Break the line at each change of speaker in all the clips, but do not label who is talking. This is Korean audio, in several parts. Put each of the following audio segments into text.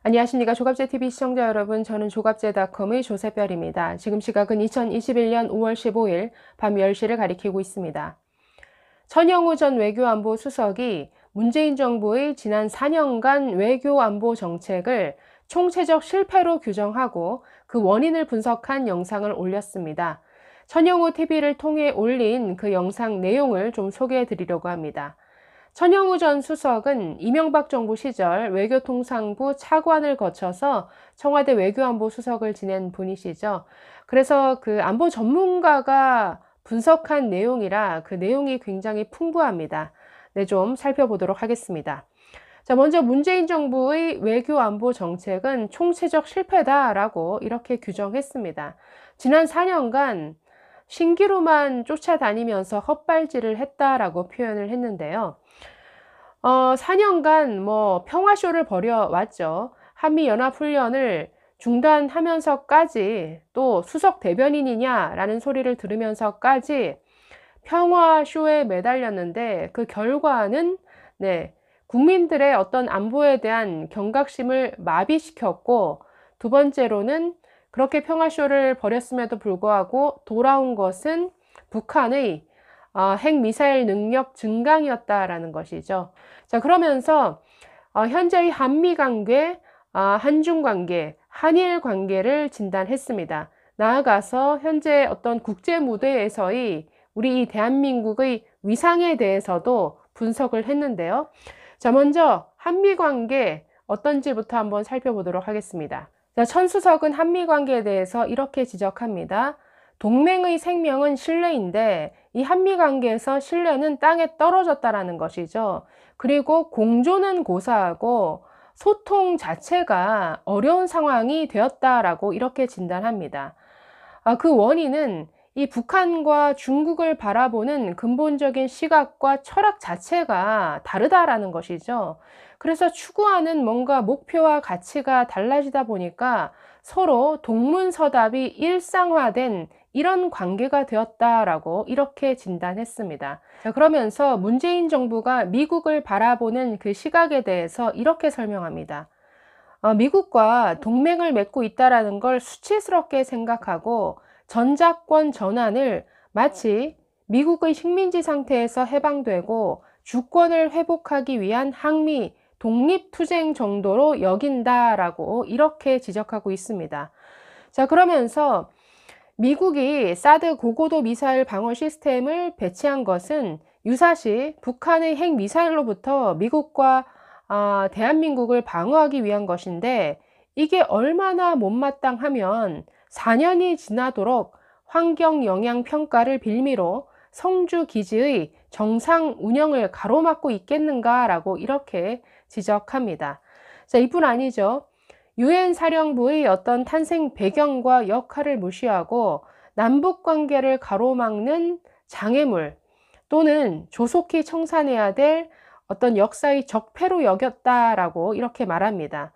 안녕하십니까. 조갑제TV 시청자 여러분, 저는 조갑제닷컴의 조세별입니다. 지금 시각은 2021년 5월 15일 밤 10시를 가리키고 있습니다. 천영우 전 외교안보 수석이 문재인 정부의 지난 4년간 외교안보 정책을 총체적 실패로 규정하고 그 원인을 분석한 영상을 올렸습니다. 천영우 TV를 통해 올린 그 영상 내용을 좀 소개해 드리려고 합니다. 천영우 전 수석은 이명박 정부 시절 외교통상부 차관을 거쳐서 청와대 외교안보 수석을 지낸 분이시죠. 그래서 그 안보 전문가가 분석한 내용이라 그 내용이 굉장히 풍부합니다. 네, 좀 살펴보도록 하겠습니다. 자, 먼저 문재인 정부의 외교안보 정책은 총체적 실패다라고 이렇게 규정했습니다. 지난 4년간 신기루만 쫓아다니면서 헛발질을 했다라고 표현을 했는데요. 4년간 평화쇼를 벌여왔죠. 한미연합훈련을 중단하면서까지 또 수석 대변인이냐라는 소리를 들으면서까지 평화쇼에 매달렸는데 그 결과는 국민들의 어떤 안보에 대한 경각심을 마비시켰고, 두 번째로는 그렇게 평화쇼를 벌였음에도 불구하고 돌아온 것은 북한의 핵미사일 능력 증강이었다라는 것이죠. 자, 그러면서 현재의 한미 관계, 한중 관계, 한일 관계를 진단했습니다. 나아가서 현재 어떤 국제 무대에서의 우리 이 대한민국의 위상에 대해서도 분석을 했는데요. 자, 먼저 한미 관계 어떤지부터 한번 살펴보도록 하겠습니다. 자, 천 수석은 한미 관계에 대해서 이렇게 지적합니다. 동맹의 생명은 신뢰인데 이 한미 관계에서 신뢰는 땅에 떨어졌다라는 것이죠. 그리고 공조는 고사하고 소통 자체가 어려운 상황이 되었다라고 이렇게 진단합니다. 그 원인은 이 북한과 중국을 바라보는 근본적인 시각과 철학 자체가 다르다라는 것이죠. 그래서 추구하는 뭔가 목표와 가치가 달라지다 보니까 서로 동문서답이 일상화된 이런 관계가 되었다라고 이렇게 진단했습니다. 자, 그러면서 문재인 정부가 미국을 바라보는 그 시각에 대해서 이렇게 설명합니다. 미국과 동맹을 맺고 있다는 걸 수치스럽게 생각하고 전작권 전환을 마치 미국의 식민지 상태에서 해방되고 주권을 회복하기 위한 항미 독립투쟁 정도로 여긴다라고 이렇게 지적하고 있습니다. 자, 그러면서 미국이 사드 고고도 미사일 방어 시스템을 배치한 것은 유사시 북한의 핵미사일로부터 미국과 대한민국을 방어하기 위한 것인데, 이게 얼마나 못마땅하면 4년이 지나도록 환경영향평가를 빌미로 성주 기지의 정상 운영을 가로막고 있겠는가라고 이렇게 지적합니다. 자, 이뿐 아니죠. 유엔 사령부의 어떤 탄생 배경과 역할을 무시하고 남북 관계를 가로막는 장애물 또는 조속히 청산해야 될 어떤 역사의 적폐로 여겼다라고 이렇게 말합니다.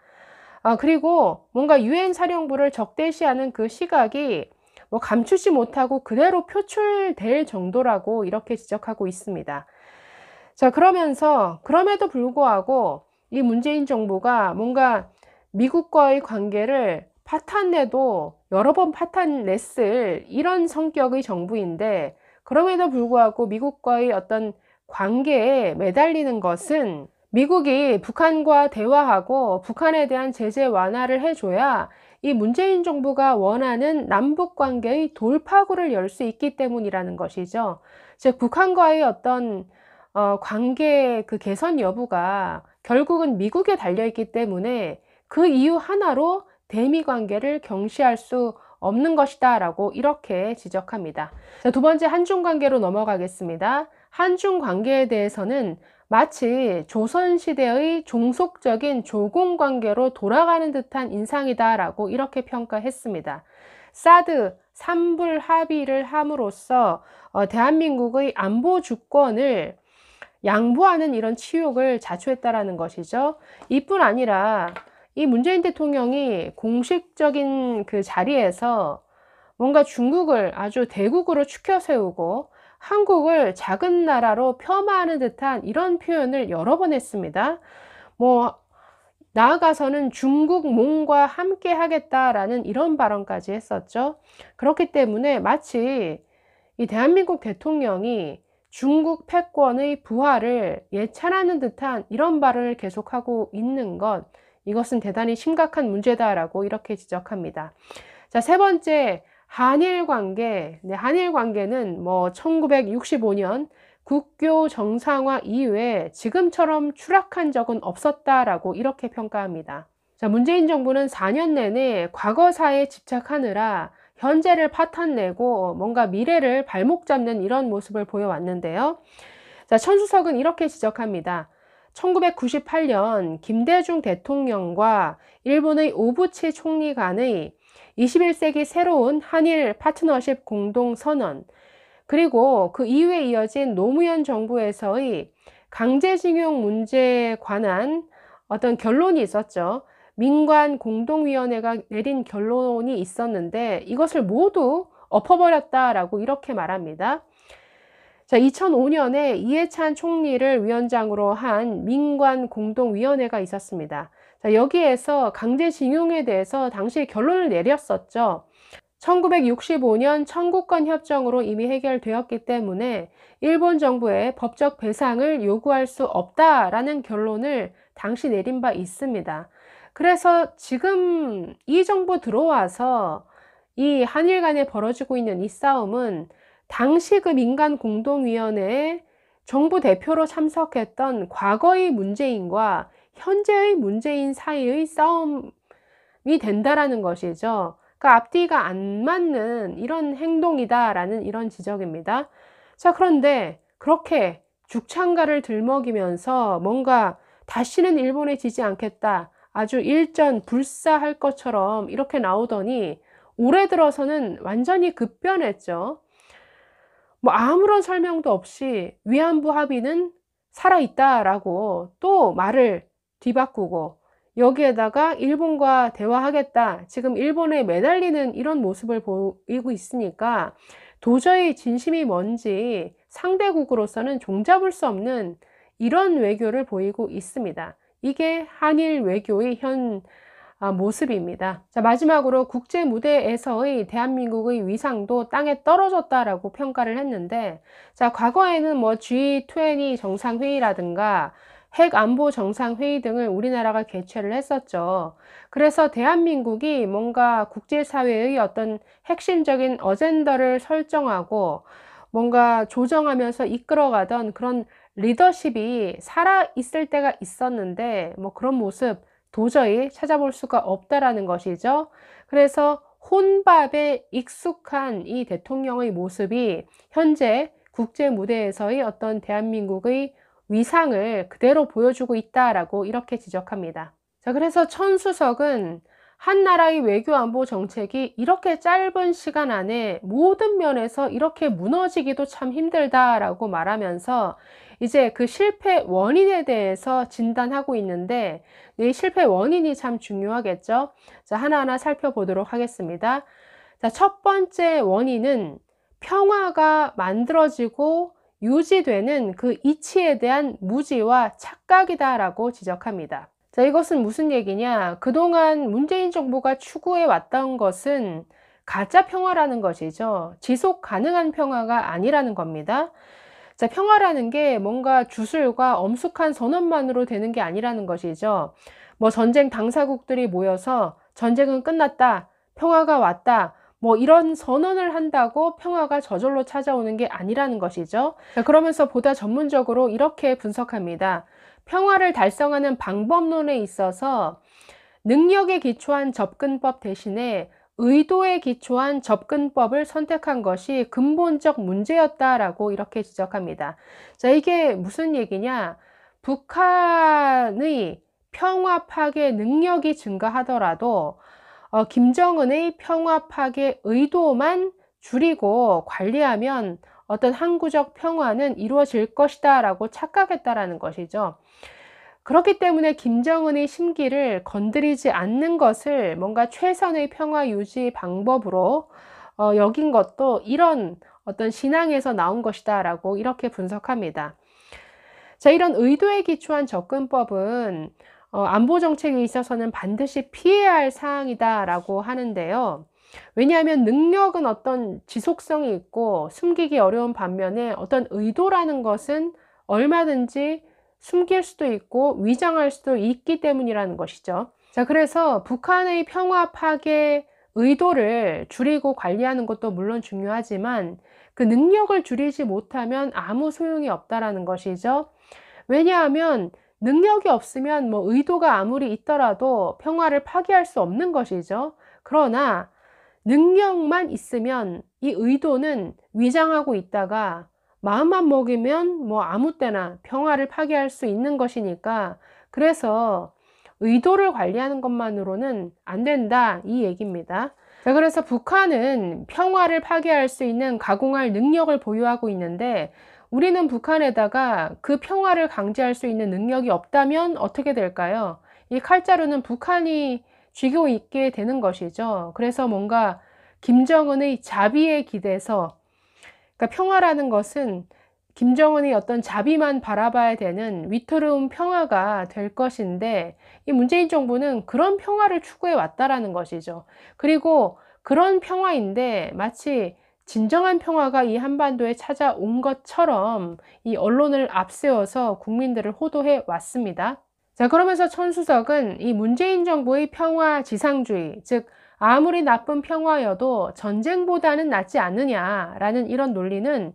그리고 뭔가 유엔 사령부를 적대시하는 그 시각이 감추지 못하고 그대로 표출될 정도라고 이렇게 지적하고 있습니다. 자, 그러면서 그럼에도 불구하고 이 문재인 정부가 뭔가 미국과의 관계를 파탄내도 여러 번 파탄냈을 이런 성격의 정부인데, 그럼에도 불구하고 미국과의 어떤 관계에 매달리는 것은 미국이 북한과 대화하고 북한에 대한 제재 완화를 해줘야 이 문재인 정부가 원하는 남북 관계의 돌파구를 열 수 있기 때문이라는 것이죠. 즉, 북한과의 어떤 관계 그 개선 여부가 결국은 미국에 달려있기 때문에 그 이유 하나로 대미 관계를 경시할 수 없는 것이다 라고 이렇게 지적합니다. 자, 두 번째 한중 관계로 넘어가겠습니다. 한중 관계에 대해서는 마치 조선시대의 종속적인 조공 관계로 돌아가는 듯한 인상이다 라고 이렇게 평가했습니다. 사드 삼불 합의를 함으로써 대한민국의 안보 주권을 양보하는 이런 치욕을 자초했다라는 것이죠. 이뿐 아니라 이 문재인 대통령이 공식적인 그 자리에서 뭔가 중국을 아주 대국으로 추켜 세우고 한국을 작은 나라로 폄하하는 듯한 이런 표현을 여러 번 했습니다. 나아가서는 중국몽과 함께 하겠다라는 이런 발언까지 했었죠. 그렇기 때문에 마치 이 대한민국 대통령이 중국 패권의 부활을 예찬하는 듯한 이런 발언을 계속하고 있는 것, 이것은 대단히 심각한 문제다라고 이렇게 지적합니다. 자, 세 번째, 한일 관계. 네, 한일 관계는 뭐 1965년 국교 정상화 이후에 지금처럼 추락한 적은 없었다라고 이렇게 평가합니다. 자, 문재인 정부는 4년 내내 과거사에 집착하느라 현재를 파탄내고 뭔가 미래를 발목 잡는 이런 모습을 보여왔는데요. 자, 천수석은 이렇게 지적합니다. 1998년 김대중 대통령과 일본의 오부치 총리 간의 21세기 새로운 한일 파트너십 공동선언, 그리고 그 이후에 이어진 노무현 정부에서의 강제징용 문제에 관한 어떤 결론이 있었죠. 민관 공동위원회가 내린 결론이 있었는데 이것을 모두 엎어버렸다라고 이렇게 말합니다. 자, 2005년에 이해찬 총리를 위원장으로 한 민관 공동위원회가 있었습니다. 자, 여기에서 강제징용에 대해서 당시 결론을 내렸었죠. 1965년 청구권 협정으로 이미 해결되었기 때문에 일본 정부의 법적 배상을 요구할 수 없다라는 결론을 당시 내린 바 있습니다. 그래서 지금 이 정부 들어와서 이 한일 간에 벌어지고 있는 이 싸움은 당시 그 민간 공동위원회에 정부 대표로 참석했던 과거의 문재인과 현재의 문재인 사이의 싸움이 된다라는 것이죠. 그러니까 앞뒤가 안 맞는 이런 행동이다라는 이런 지적입니다. 자, 그런데 그렇게 죽창가를 들먹이면서 뭔가 다시는 일본에 지지 않겠다, 아주 일전불사할 것처럼 이렇게 나오더니 올해 들어서는 완전히 급변했죠. 뭐 아무런 설명도 없이 위안부 합의는 살아있다라고 또 말을 뒤바꾸고, 여기에다가 일본과 대화하겠다, 지금 일본에 매달리는 이런 모습을 보이고 있으니까 도저히 진심이 뭔지 상대국으로서는 종잡을 수 없는 이런 외교를 보이고 있습니다. 이게 한일 외교의 현 모습입니다. 자, 마지막으로 국제 무대에서의 대한민국의 위상도 땅에 떨어졌다라고 평가를 했는데, 자, 과거에는 뭐 G20 정상회의라든가 핵 안보 정상회의 등을 우리나라가 개최를 했었죠. 그래서 대한민국이 뭔가 국제사회의 어떤 핵심적인 어젠더를 설정하고 뭔가 조정하면서 이끌어가던 그런 리더십이 살아있을 때가 있었는데, 뭐 그런 모습 도저히 찾아볼 수가 없다라는 것이죠. 그래서 혼밥에 익숙한 이 대통령의 모습이 현재 국제 무대에서의 어떤 대한민국의 위상을 그대로 보여주고 있다라고 이렇게 지적합니다. 자, 그래서 천수석은 한 나라의 외교 안보 정책이 이렇게 짧은 시간 안에 모든 면에서 이렇게 무너지기도 참 힘들다라고 말하면서 이제 그 실패 원인에 대해서 진단하고 있는데, 이 실패 원인이 참 중요하겠죠. 자, 하나하나 살펴보도록 하겠습니다. 자, 첫 번째 원인은 평화가 만들어지고 유지되는 그 이치에 대한 무지와 착각이다라고 지적합니다. 자, 이것은 무슨 얘기냐? 그동안 문재인 정부가 추구해 왔던 것은 가짜 평화라는 것이죠. 지속 가능한 평화가 아니라는 겁니다. 자, 평화라는 게 뭔가 주술과 엄숙한 선언만으로 되는 게 아니라는 것이죠. 뭐 전쟁 당사국들이 모여서 전쟁은 끝났다, 평화가 왔다, 뭐 이런 선언을 한다고 평화가 저절로 찾아오는 게 아니라는 것이죠. 자, 그러면서 보다 전문적으로 이렇게 분석합니다. 평화를 달성하는 방법론에 있어서 능력에 기초한 접근법 대신에 의도에 기초한 접근법을 선택한 것이 근본적 문제였다라고 이렇게 지적합니다. 자, 이게 무슨 얘기냐? 북한의 평화 파괴 능력이 증가하더라도 김정은의 평화 파괴 의도만 줄이고 관리하면 어떤 항구적 평화는 이루어질 것이다 라고 착각했다라는 것이죠. 그렇기 때문에 김정은의 심기를 건드리지 않는 것을 뭔가 최선의 평화 유지 방법으로 여긴 것도 이런 어떤 신앙에서 나온 것이다 라고 이렇게 분석합니다. 자, 이런 의도에 기초한 접근법은 안보 정책에 있어서는 반드시 피해야 할 사항이다라고 하는데요. 왜냐하면 능력은 어떤 지속성이 있고 숨기기 어려운 반면에 어떤 의도라는 것은 얼마든지 숨길 수도 있고 위장할 수도 있기 때문이라는 것이죠. 자, 그래서 북한의 평화 파괴 의도를 줄이고 관리하는 것도 물론 중요하지만 그 능력을 줄이지 못하면 아무 소용이 없다라는 것이죠. 왜냐하면 능력이 없으면 뭐 의도가 아무리 있더라도 평화를 파괴할 수 없는 것이죠. 그러나 능력만 있으면 이 의도는 위장하고 있다가 마음만 먹이면 뭐 아무 때나 평화를 파괴할 수 있는 것이니까, 그래서 의도를 관리하는 것만으로는 안 된다, 이 얘기입니다. 자, 그래서 북한은 평화를 파괴할 수 있는 가공할 능력을 보유하고 있는데, 우리는 북한에다가 그 평화를 강제할 수 있는 능력이 없다면 어떻게 될까요? 이 칼자루는 북한이 쥐고 있게 되는 것이죠. 그래서 뭔가 김정은의 자비에 기대서, 그러니까 평화라는 것은 김정은이 어떤 자비만 바라봐야 되는 위태로운 평화가 될 것인데, 이 문재인 정부는 그런 평화를 추구해 왔다라는 것이죠. 그리고 그런 평화인데 마치 진정한 평화가 이 한반도에 찾아온 것처럼 이 언론을 앞세워서 국민들을 호도해 왔습니다. 자, 그러면서 천수석은 이 문재인 정부의 평화 지상주의, 즉 아무리 나쁜 평화여도 전쟁보다는 낫지 않느냐라는 이런 논리는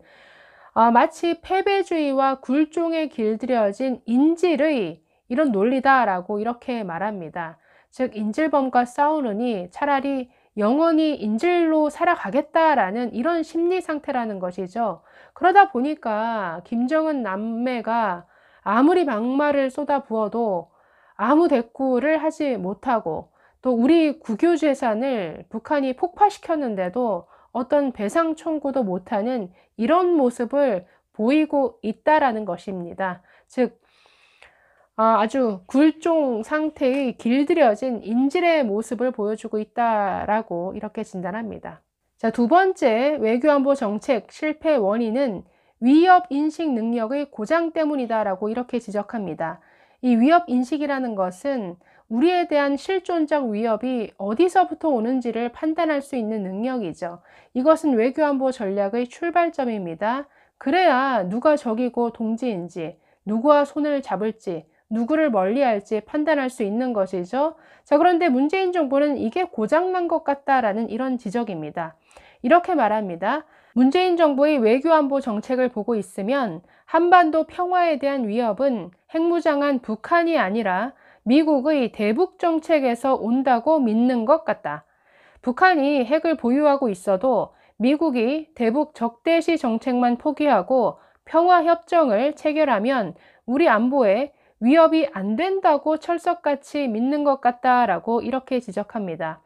마치 패배주의와 굴종에 길들여진 인질의 이런 논리다라고 이렇게 말합니다. 즉 인질범과 싸우느니 차라리 영원히 인질로 살아가겠다라는 이런 심리 상태라는 것이죠. 그러다 보니까 김정은 남매가 아무리 막말을 쏟아부어도 아무 대꾸를 하지 못하고, 또 우리 국유 재산을 북한이 폭파시켰는데도 어떤 배상 청구도 못하는 이런 모습을 보이고 있다라는 것입니다. 즉 아주 굴종 상태의 길들여진 인질의 모습을 보여주고 있다라고 이렇게 진단합니다. 자, 두 번째 외교안보 정책 실패 원인은 위협 인식 능력의 고장 때문이다라고 이렇게 지적합니다. 이 위협 인식이라는 것은 우리에 대한 실존적 위협이 어디서부터 오는지를 판단할 수 있는 능력이죠. 이것은 외교안보 전략의 출발점입니다. 그래야 누가 적이고 동지인지, 누구와 손을 잡을지, 누구를 멀리할지 판단할 수 있는 것이죠. 자, 그런데 문재인 정부는 이게 고장난 것 같다라는 이런 지적입니다. 이렇게 말합니다. 문재인 정부의 외교안보 정책을 보고 있으면 한반도 평화에 대한 위협은 핵무장한 북한이 아니라 미국의 대북 정책에서 온다고 믿는 것 같다. 북한이 핵을 보유하고 있어도 미국이 대북 적대시 정책만 포기하고 평화협정을 체결하면 우리 안보에 위협이 안 된다고 철석같이 믿는 것 같다라고 이렇게 지적합니다.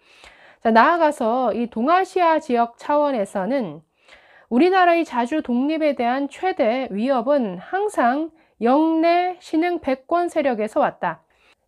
자, 나아가서 이 동아시아 지역 차원에서는 우리나라의 자주 독립에 대한 최대 위협은 항상 영내 신흥 패권 세력에서 왔다.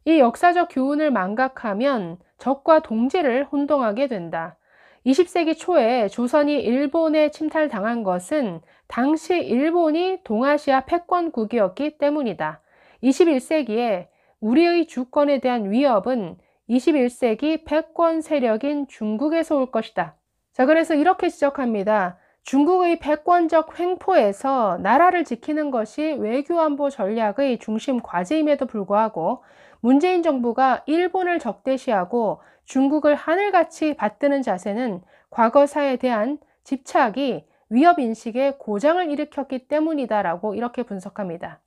이 역사적 교훈을 망각하면 적과 동지를 혼동하게 된다. 20세기 초에 조선이 일본에 침탈당한 것은 당시 일본이 동아시아 패권국이었기 때문이다. 21세기에 우리의 주권에 대한 위협은 21세기 패권 세력인 중국에서 올 것이다. 자, 그래서 이렇게 지적합니다. 중국의 패권적 횡포에서 나라를 지키는 것이 외교안보 전략의 중심 과제임에도 불구하고 문재인 정부가 일본을 적대시하고 중국을 하늘같이 받드는 자세는 과거사에 대한 집착이 위협인식에 고장을 일으켰기 때문이다라고 이렇게 분석합니다.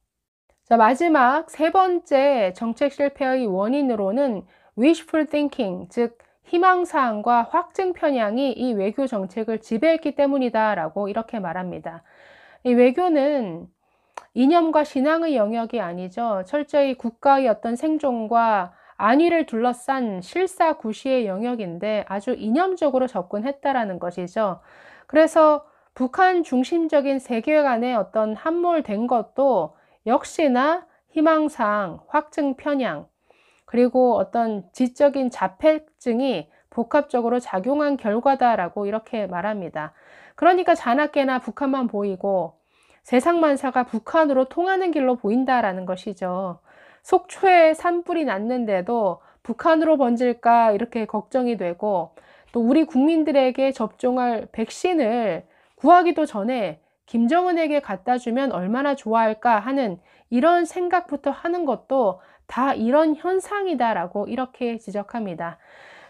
자, 마지막 세 번째 정책 실패의 원인으로는 wishful thinking, 즉 희망사항과 확증 편향이 이 외교 정책을 지배했기 때문이다라고 이렇게 말합니다. 이 외교는 이념과 신앙의 영역이 아니죠. 철저히 국가의 어떤 생존과 안위를 둘러싼 실사구시의 영역인데 아주 이념적으로 접근했다라는 것이죠. 그래서 북한 중심적인 세계관에 어떤 함몰된 것도 역시나 희망사항, 확증 편향, 그리고 어떤 지적인 자폐증이 복합적으로 작용한 결과다라고 이렇게 말합니다. 그러니까 자나깨나 북한만 보이고 세상 만사가 북한으로 통하는 길로 보인다라는 것이죠. 속초에 산불이 났는데도 북한으로 번질까 이렇게 걱정이 되고, 또 우리 국민들에게 접종할 백신을 구하기도 전에 김정은에게 갖다 주면 얼마나 좋아할까 하는 이런 생각부터 하는 것도 다 이런 현상이다라고 이렇게 지적합니다.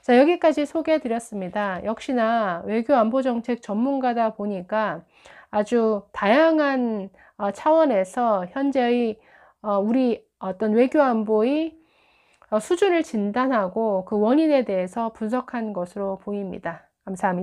자, 여기까지 소개해 드렸습니다. 역시나 외교 안보 정책 전문가다 보니까 아주 다양한 차원에서 현재의 우리 어떤 외교 안보의 수준을 진단하고 그 원인에 대해서 분석한 것으로 보입니다. 감사합니다.